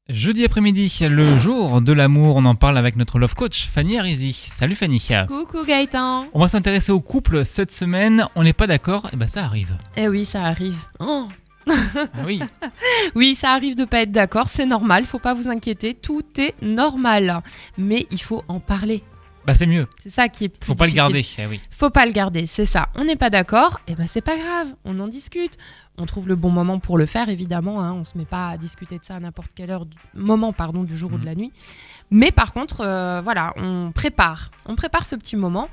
Jeudi après-midi, le jour de l'amour, on en parle avec notre love coach Fanny Arizi. Salut Fanny. Coucou Gaëtan. On va s'intéresser au couple cette semaine. On n'est pas d'accord, et ben ça arrive. Eh oui, ça arrive. Oh. Ah oui. Oui, ça arrive de pas être d'accord, c'est normal, faut pas vous inquiéter, tout est normal. Mais il faut en parler. Bah c'est mieux. C'est ça qui est plus Faut pas le difficile. garder. Eh oui. Faut pas le garder, c'est ça. On n'est pas d'accord, et ben c'est pas grave, on en discute. On trouve le bon moment pour le faire, évidemment. On se met pas à discuter de ça à n'importe quelle heure, moment du jour ou de la nuit. Mais par contre, voilà, on prépare ce petit moment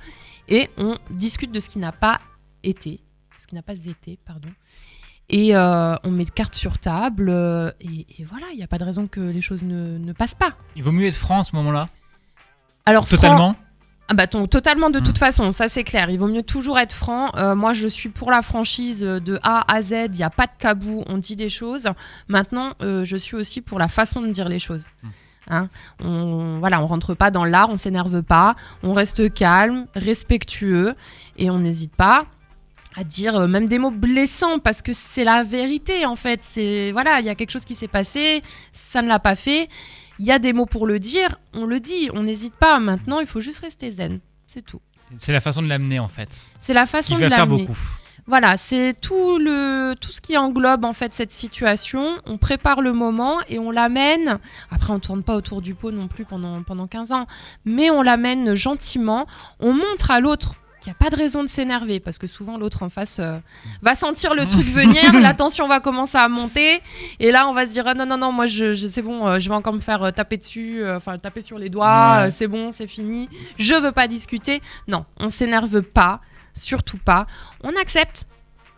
et on discute de ce qui n'a pas été, pardon. Et on met cartes sur table et voilà, il n'y a pas de raison que les choses ne passent pas. Il vaut mieux être franc à ce moment-là. Alors Totalement. Totalement de toute façon, ça c'est clair. Il vaut mieux toujours être franc. Moi je suis pour la franchise de A à Z, il n'y a pas de tabou, on dit les choses. Maintenant, je suis aussi pour la façon de dire les choses. On rentre pas dans l'art, on s'énerve pas, on reste calme, respectueux et on n'hésite pas à dire même des mots blessants parce que c'est la vérité en fait. Il y a quelque chose qui s'est passé, ça ne l'a pas fait. Il y a des mots pour le dire, on le dit, on n'hésite pas. Maintenant, il faut juste rester zen, c'est tout. C'est la façon de l'amener en fait. C'est la façon Qui de va faire l'amener. beaucoup. Voilà, c'est tout ce qui englobe en fait cette situation. On prépare le moment et on l'amène. Après, on tourne pas autour du pot non plus pendant 15 ans, mais on l'amène gentiment. On montre à l'autre qu'il n'y a pas de raison de s'énerver parce que souvent l'autre en face va sentir le truc venir, la tension va commencer à monter et là on va se dire non, moi c'est bon, je vais encore me faire taper dessus, taper sur les doigts, c'est bon, c'est fini, je veux pas discuter. Non, on s'énerve pas, surtout pas. On accepte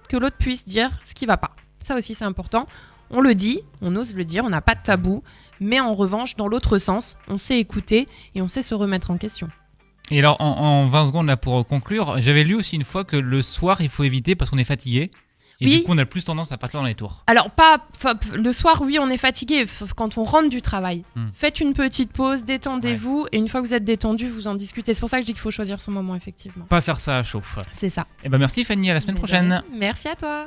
que l'autre puisse dire ce qui va pas. Ça aussi c'est important. On le dit, on ose le dire, on n'a pas de tabou, mais en revanche dans l'autre sens, on sait écouter et on sait se remettre en question. Et alors, en 20 secondes là pour conclure, j'avais lu aussi une fois que le soir, il faut éviter parce qu'on est fatigué. Et oui. Du coup, on a plus tendance à partir dans les tours. Alors, le soir, oui, on est fatigué quand on rentre du travail. Faites une petite pause, détendez-vous. Et une fois que vous êtes détendu, vous en discutez. C'est pour ça que je dis qu'il faut choisir son moment, effectivement. Pas faire ça à chauffe. C'est ça. Et ben merci Fanny, à la semaine prochaine. Merci à toi.